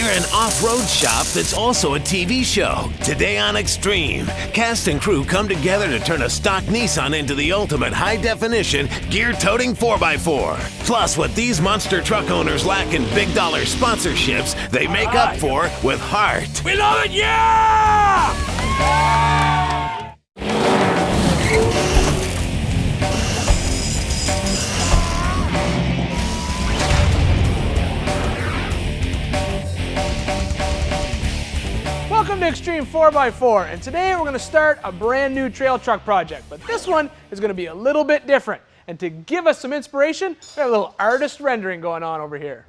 We're an off-road shop that's also a TV show. Today on Xtreme, cast and crew come together to turn a stock Nissan into the ultimate high-definition, gear-toting 4x4. Plus, what these monster truck owners lack in big-dollar sponsorships, they make up for with heart. We love it, yeah! Welcome to Xtreme 4x4, and today we're going to start a brand new trail truck project, but this one is going to be a little bit different. And to give us some inspiration, we have a little artist rendering going on over here.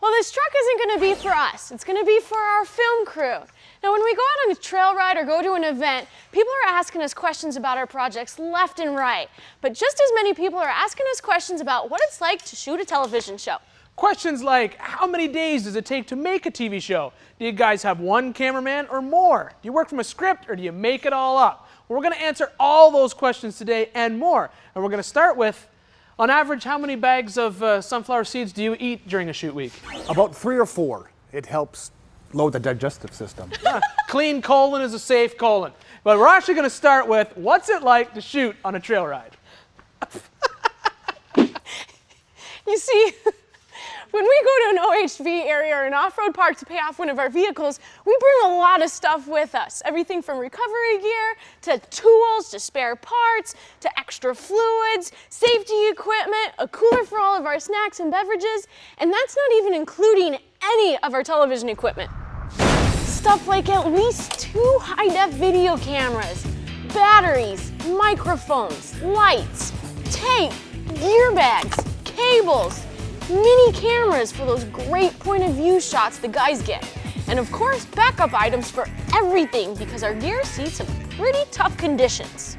Well, this truck isn't going to be for us. It's going to be for our film crew. Now, when we go out on a trail ride or go to an event, people are asking us questions about our projects left and right. But just as many people are asking us questions about what it's like to shoot a television show. Questions like, how many days does it take to make a TV show? Do you guys have one cameraman or more? Do you work from a script or do you make it all up? Well, we're going to answer all those questions today and more. And we're going to start with, on average, how many bags of sunflower seeds do you eat during a shoot week? About 3 or 4. It helps load the digestive system. Clean colon is a safe colon. But we're actually going to start with, what's it like to shoot on a trail ride? You see, when we go to an OHV area or an off-road park to pay off one of our vehicles, we bring a lot of stuff with us. Everything from recovery gear, to tools, to spare parts, to extra fluids, safety equipment, a cooler for all of our snacks and beverages, and that's not even including any of our television equipment. Stuff like at least 2 high-def video cameras, batteries, microphones, lights, tape, gear bags, cables, mini cameras for those great point of view shots the guys get. And of course, backup items for everything because our gear sees some pretty tough conditions.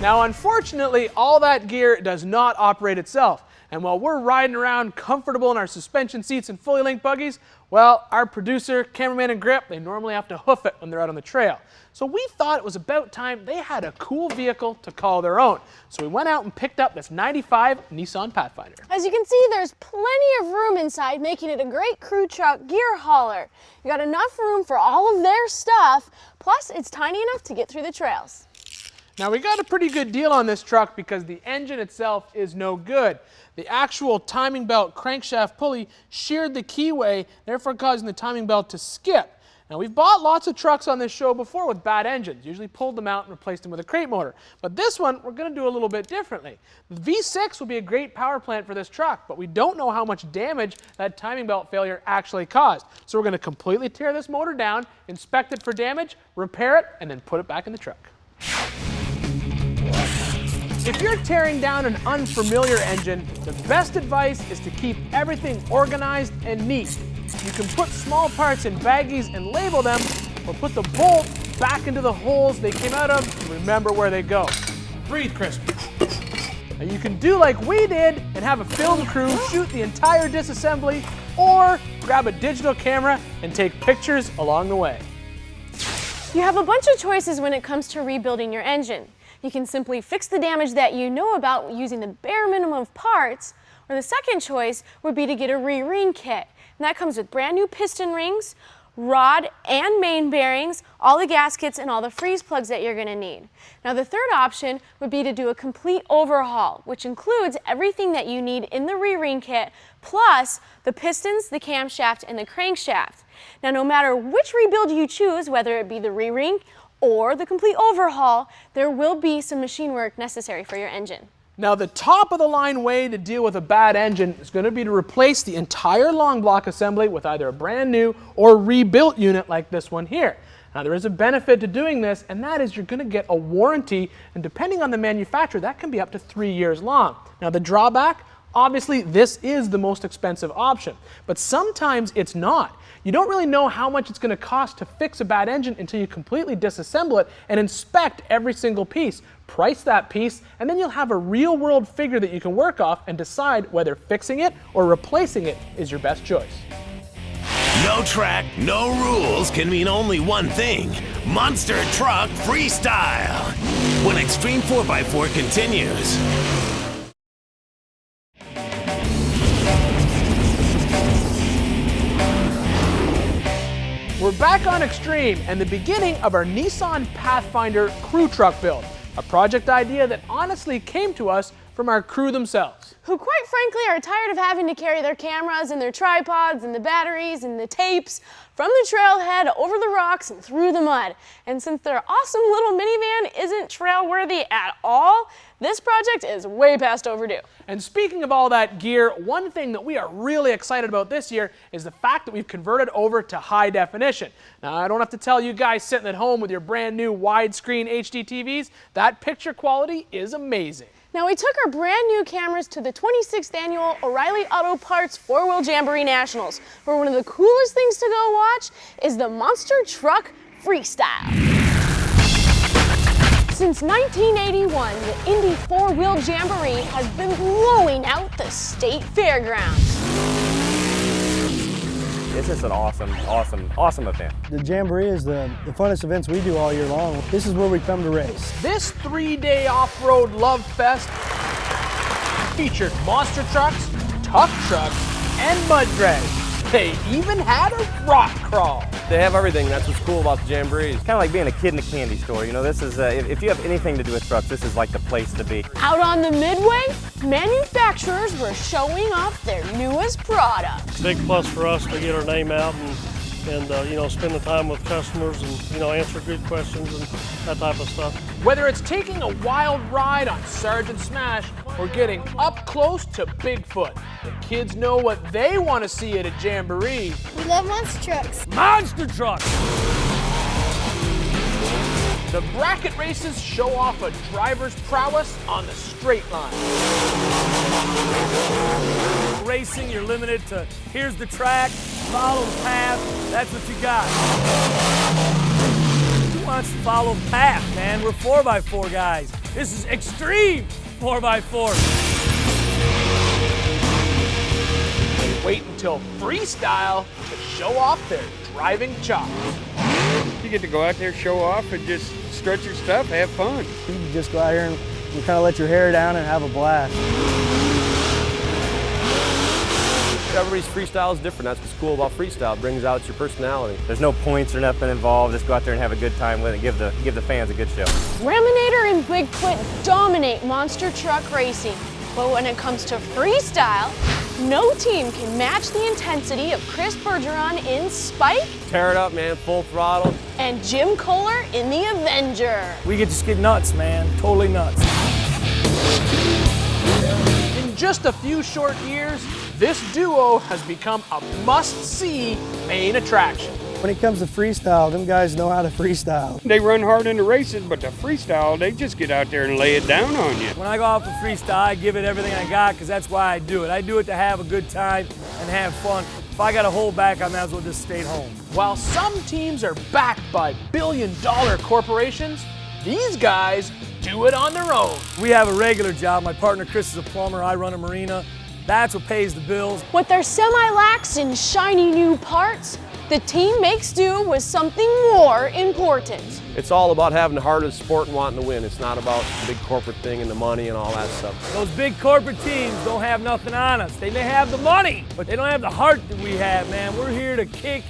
Now, unfortunately, all that gear does not operate itself. And while we're riding around comfortable in our suspension seats and fully linked buggies, well, our producer, cameraman, and grip, they normally have to hoof it when they're out on the trail. So we thought it was about time they had a cool vehicle to call their own. So we went out and picked up this '95 Nissan Pathfinder. As you can see, there's plenty of room inside, making it a great crew truck gear hauler. You got enough room for all of their stuff, plus it's tiny enough to get through the trails. Now, we got a pretty good deal on this truck because the engine itself is no good. The actual timing belt crankshaft pulley sheared the keyway, therefore causing the timing belt to skip. Now, we've bought lots of trucks on this show before with bad engines, usually pulled them out and replaced them with a crate motor. But this one, we're going to do a little bit differently. The V6 will be a great power plant for this truck, but we don't know how much damage that timing belt failure actually caused. So we're going to completely tear this motor down, inspect it for damage, repair it, and then put it back in the truck. If you're tearing down an unfamiliar engine, the best advice is to keep everything organized and neat. You can put small parts in baggies and label them, or put the bolts back into the holes they came out of and remember where they go. Breathe, Chris. Now you can do like we did and have a film crew shoot the entire disassembly, or grab a digital camera and take pictures along the way. You have a bunch of choices when it comes to rebuilding your engine. You can simply fix the damage that you know about using the bare minimum of parts, or the second choice would be to get a re-ring kit. And that comes with brand new piston rings, rod and main bearings, all the gaskets, and all the freeze plugs that you're going to need. Now, the third option would be to do a complete overhaul, which includes everything that you need in the re-ring kit, plus the pistons, the camshaft, and the crankshaft. Now, no matter which rebuild you choose, whether it be the re-ring or the complete overhaul, there will be some machine work necessary for your engine. Now, the top of the line way to deal with a bad engine is going to be to replace the entire long block assembly with either a brand new or rebuilt unit like this one here. Now, there is a benefit to doing this, and that is you're going to get a warranty, and depending on the manufacturer, that can be up to 3 years long. Now, the drawback, obviously, this is the most expensive option, but sometimes it's not. You don't really know how much it's going to cost to fix a bad engine until you completely disassemble it and inspect every single piece. Price that piece, and then you'll have a real-world figure that you can work off and decide whether fixing it or replacing it is your best choice. No track, no rules can mean only one thing: monster truck freestyle. When Xtreme 4x4 continues. back on Xtreme and the beginning of our Nissan Pathfinder crew truck build, a project idea that honestly came to us from our crew themselves. Who quite frankly are tired of having to carry their cameras and their tripods and the batteries and the tapes from the trailhead over the rocks and through the mud. And since their awesome little minivan isn't trail worthy at all, this project is way past overdue. And speaking of all that gear, one thing that we are really excited about this year is the fact that we've converted over to high definition. Now, I don't have to tell you guys sitting at home with your brand new widescreen HD TVs, that picture quality is amazing. Now, we took our brand new cameras to the 26th annual O'Reilly Auto Parts Wheel Jamboree Nationals, where one of the coolest things to go watch is the monster truck freestyle. Since 1981, the Indy 4-Wheel Jamboree has been blowing out the state fairgrounds. It's just an awesome event. The Jamboree is the funnest events we do all year long. This is where we come to race. This 3-day off-road love fest featured monster trucks, tough trucks, and mud drags. They even had a rock crawl. They have everything. That's what's cool about the Jamboree. It's kind of like being a kid in a candy store. You know, this is, if you have anything to do with trucks, this is like the place to be. Out on the Midway, manufacturers were showing off their newest product. Big plus for us to get our name out and you know, spend the time with customers and, you know, answer good questions and that type of stuff. Whether it's taking a wild ride on Sergeant Smash or getting up close to Bigfoot, the kids know what they want to see at a Jamboree. We love monster trucks. Monster trucks! The bracket races show off a driver's prowess on the straight line. Racing, you're limited to here's the track, follow the path, that's what you got. Who wants to follow the path, man? We're 4x4 guys. This is Xtreme 4x4. Wait until freestyle to show off their driving chops. You get to go out there, show off, and just stretch your stuff, have fun. You can just go out here and kind of let your hair down and have a blast. Everybody's freestyle is different. That's what's cool about freestyle. It brings out your personality. There's no points or nothing involved. Just go out there and have a good time with it. Give the fans a good show. Raminator and Bigfoot dominate monster truck racing, but when it comes to freestyle, no team can match the intensity of Chris Bergeron in Spike. Tear it up, man, full throttle. And Jim Kohler in the Avenger. We get to get nuts, man, totally nuts. In just a few short years, this duo has become a must-see main attraction. When it comes to freestyle, them guys know how to freestyle. They run hard in the races, but the freestyle, they just get out there and lay it down on you. When I go out for freestyle, I give it everything I got because that's why I do it. I do it to have a good time and have fun. If I got to hold back, I might as well just stay home. While some teams are backed by billion-dollar corporations, these guys do it on their own. We have a regular job. My partner Chris is a plumber. I run a marina. That's what pays the bills. With their semi-lax and shiny new parts, the team makes do with something more important. It's all about having the heart of the sport and wanting to win. It's not about the big corporate thing and the money and all that stuff. Those big corporate teams don't have nothing on us. They may have the money, but they don't have the heart that we have, man. We're here to kick.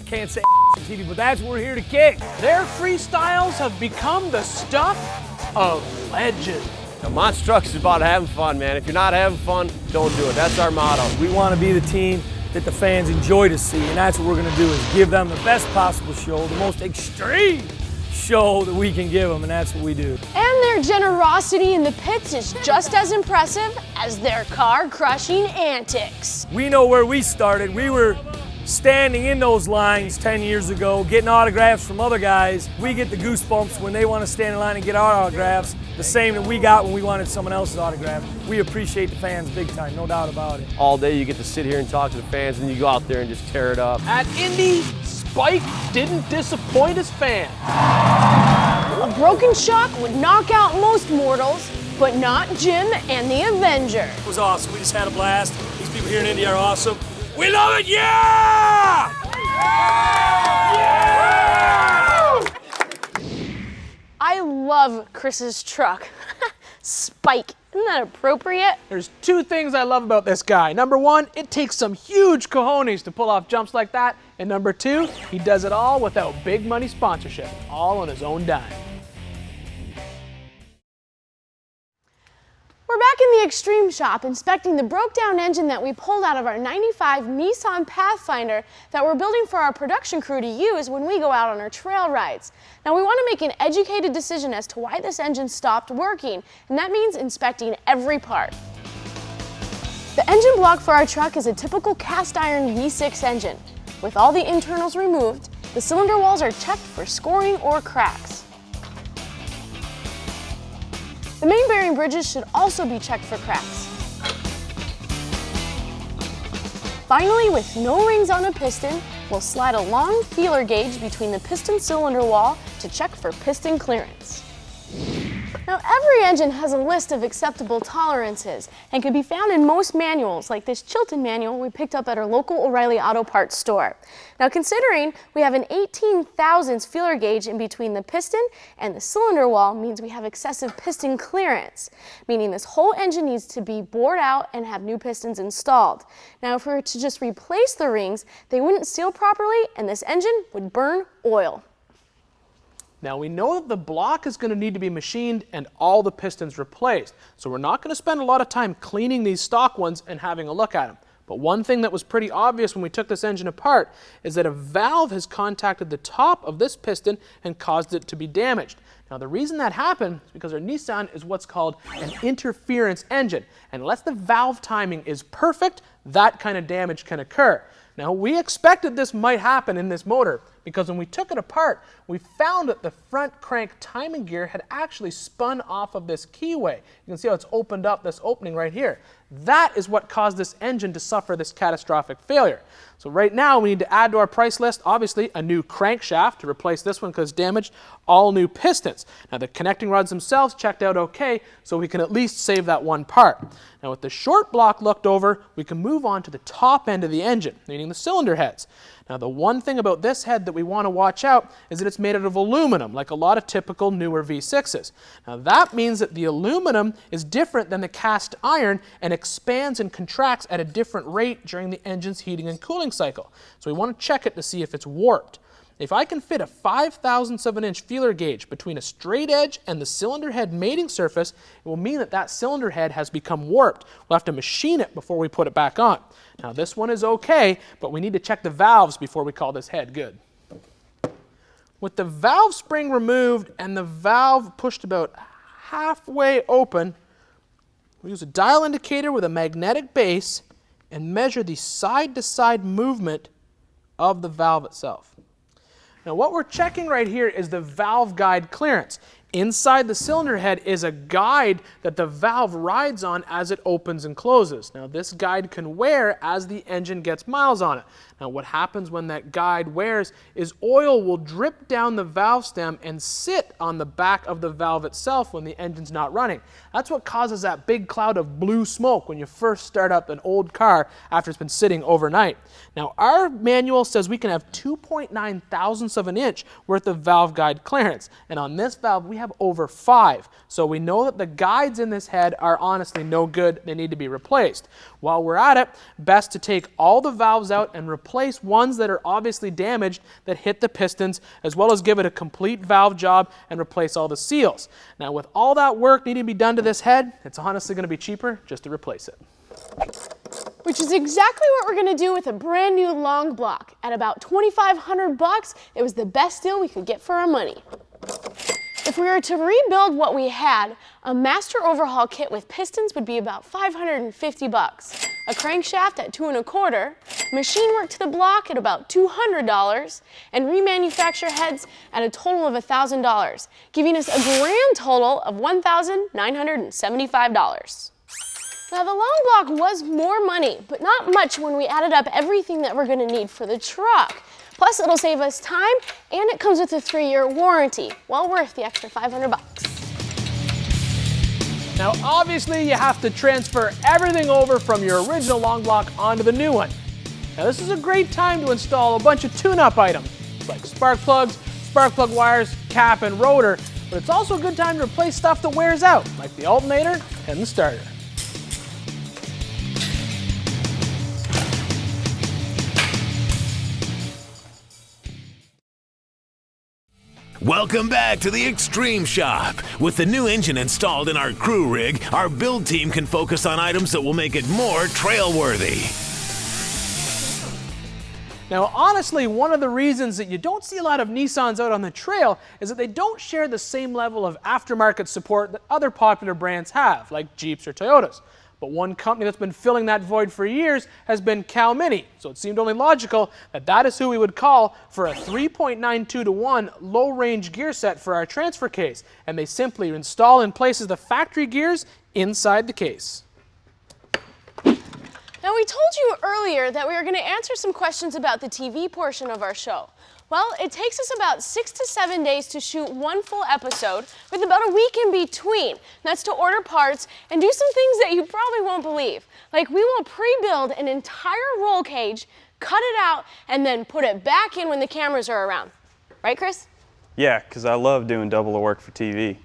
Can't say on TV, but that's what we're here to kick. Their freestyles have become the stuff of legend. Now, monster trucks is about having fun, man. If you're not having fun, don't do it. That's our motto. We want to be the team that the fans enjoy to see, and that's what we're going to do is give them the best possible show, the most extreme show that we can give them, and that's what we do. And their generosity in the pits is just as impressive as their car-crushing antics. We know where we started. We were standing in those lines 10 years ago, getting autographs from other guys. We get the goosebumps when they want to stand in line and get our autographs, the same that we got when we wanted someone else's autograph. We appreciate the fans big time, no doubt about it. All day you get to sit here and talk to the fans, and you go out there and just tear it up. At Indy, Spike didn't disappoint his fans. A broken shock would knock out most mortals, but not Jim and the Avenger. It was awesome. We just had a blast. These people here in Indy are awesome. We love it, yeah! Yeah! I love Chris's truck. Spike. Isn't that appropriate? There's two things I love about this guy. Number one, it takes some huge cojones to pull off jumps like that. And number two, he does it all without big money sponsorship, all on his own dime. We're back in the Xtreme shop inspecting the broke down engine that we pulled out of our 95 Nissan Pathfinder that we're building for our production crew to use when we go out on our trail rides. Now we want to make an educated decision as to why this engine stopped working, and that means inspecting every part. The engine block for our truck is a typical cast iron V6 engine. With all the internals removed, the cylinder walls are checked for scoring or cracks. The main bearing bridges should also be checked for cracks. Finally, with no rings on a piston, we'll slide a long feeler gauge between the piston cylinder wall to check for piston clearance. Now, every engine has a list of acceptable tolerances and can be found in most manuals, like this Chilton manual we picked up at our local O'Reilly Auto Parts store. Now, considering we have an 18 thousandths feeler gauge in between the piston and the cylinder wall means we have excessive piston clearance, meaning this whole engine needs to be bored out and have new pistons installed. Now, if we were to just replace the rings, they wouldn't seal properly and this engine would burn oil. Now we know that the block is going to need to be machined and all the pistons replaced, so we're not going to spend a lot of time cleaning these stock ones and having a look at them. But one thing that was pretty obvious when we took this engine apart is that a valve has contacted the top of this piston and caused it to be damaged. Now the reason that happened is because our Nissan is what's called an interference engine, and unless the valve timing is perfect, that kind of damage can occur. Now we expected this might happen in this motor because when we took it apart, we found that the front crank timing gear had actually spun off of this keyway. You can see how it's opened up this opening right here. That is what caused this engine to suffer this catastrophic failure. So right now we need to add to our price list, obviously, a new crankshaft to replace this one because it's damaged, all new pistons. Now the connecting rods themselves checked out okay, so we can at least save that one part. Now with the short block looked over, we can move on to the top end of the engine, meaning the cylinder heads. Now the one thing about this head that we want to watch out is that it's made out of aluminum, like a lot of typical newer V6s. Now that means that the aluminum is different than the cast iron and expands and contracts at a different rate during the engine's heating and cooling cycle. So we want to check it to see if it's warped. If I can fit a 5/1000ths of an inch feeler gauge between a straight edge and the cylinder head mating surface, it will mean that that cylinder head has become warped. We'll have to machine it before we put it back on. Now this one is okay, but we need to check the valves before we call this head good. With the valve spring removed and the valve pushed about halfway open, we use a dial indicator with a magnetic base and measure the side-to-side movement of the valve itself. Now what we're checking right here is the valve guide clearance. Inside the cylinder head is a guide that the valve rides on as it opens and closes. Now this guide can wear as the engine gets miles on it. Now what happens when that guide wears is oil will drip down the valve stem and sit on the back of the valve itself when the engine's not running. That's what causes that big cloud of blue smoke when you first start up an old car after it's been sitting overnight. Now our manual says we can have 2.9 thousandths of an inch worth of valve guide clearance, and on this valve we have over 5. So we know that the guides in this head are honestly no good. They need to be replaced. While we're at it, best to take all the valves out and replace ones that are obviously damaged that hit the pistons, as well as give it a complete valve job and replace all the seals. Now with all that work needing to be done to this head, it's honestly going to be cheaper just to replace it. Which is exactly what we're gonna do with a brand new long block. At about $2,500, it was the best deal we could get for our money. If we were to rebuild what we had, a master overhaul kit with pistons would be about $550, a crankshaft at $2 1/4, machine work to the block at about $200, and remanufacture heads at a total of $1,000, giving us a grand total of $1,975. Now the long block was more money, but not much when we added up everything that we're gonna need for the truck. Plus it'll save us time and it comes with a 3-year warranty. Well worth the extra $500. Now obviously you have to transfer everything over from your original long block onto the new one. Now this is a great time to install a bunch of tune-up items like spark plugs, spark plug wires, cap and rotor. but it's also a good time to replace stuff that wears out, like the alternator and the starter. Welcome back to the Xtreme Shop. With the new engine installed in our crew rig, our build team can focus on items that will make it more trail-worthy. Now, honestly, one of the reasons that you don't see a lot of Nissans out on the trail is that they don't share the same level of aftermarket support that other popular brands have, like Jeeps or Toyotas. But one company that's been filling that void for years has been Calmini, so it seemed only logical that that is who we would call for a 3.92-to-1 low-range gear set for our transfer case, and they simply install and places the factory gears inside the case. Now, we told you earlier that we were going to answer some questions about the TV portion of our show. Well, it takes us about 6 to 7 days to shoot one full episode with about a week in between. That's to order parts and do some things that you probably won't believe. Like, we will pre-build an entire roll cage, cut it out, and then put it back in when the cameras are around. Right, Chris? Yeah, because I love doing double the work for TV.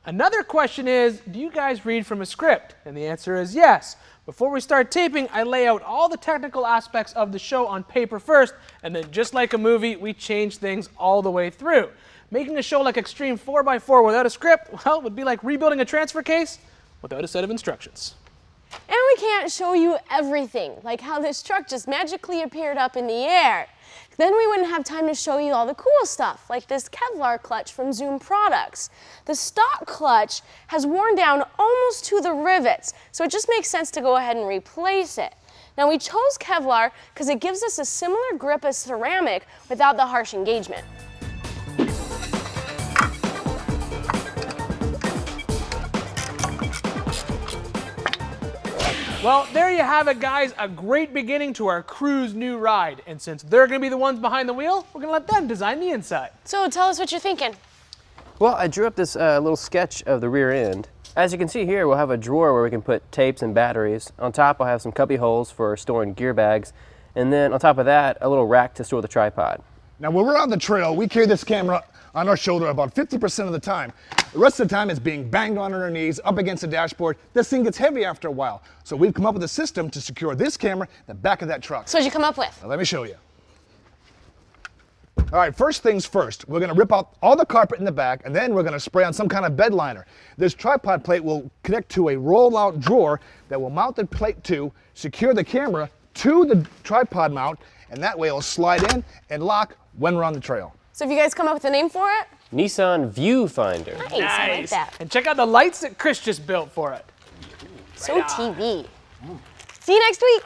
Another question is, do you guys read from a script? And the answer is yes. Before we start taping, I lay out all the technical aspects of the show on paper first, and then just like a movie, we change things all the way through. Making a show like Xtreme 4x4 without a script, well, would be like rebuilding a transfer case without a set of instructions. And we can't show you everything, like how this truck just magically appeared up in the air. Then we wouldn't have time to show you all the cool stuff, like this Kevlar clutch from Zoom Products. The stock clutch has worn down almost to the rivets, so it just makes sense to go ahead and replace it. Now, we chose Kevlar because it gives us a similar grip as ceramic without the harsh engagement. Well, there you have it, guys. A great beginning to our crew's new ride. And since they're going to be the ones behind the wheel, we're going to let them design the inside. So tell us what you're thinking. Well, I drew up this little sketch of the rear end. As you can see here, we'll have a drawer where we can put tapes and batteries. On top, I'll have some cubby holes for storing gear bags. And then on top of that, a little rack to store the tripod. Now, when we're on the trail, we carry this camera on our shoulder about 50% of the time. The rest of the time, it's being banged on our knees, up against the dashboard. This thing gets heavy after a while. So we've come up with a system to secure this camera in the back of that truck. So what'd you come up with? Now, let me show you. All right, first things first, we're gonna rip out all the carpet in the back, and then we're gonna spray on some kind of bed liner. This tripod plate will connect to a roll-out drawer that will mount the plate to, secure the camera to the tripod mount, and that way it'll slide in and lock when we're on the trail. So have you guys come up with a name for it? Nissan Viewfinder. Nice, I like that. And check out the lights that Chris just built for it. So TV. See you next week.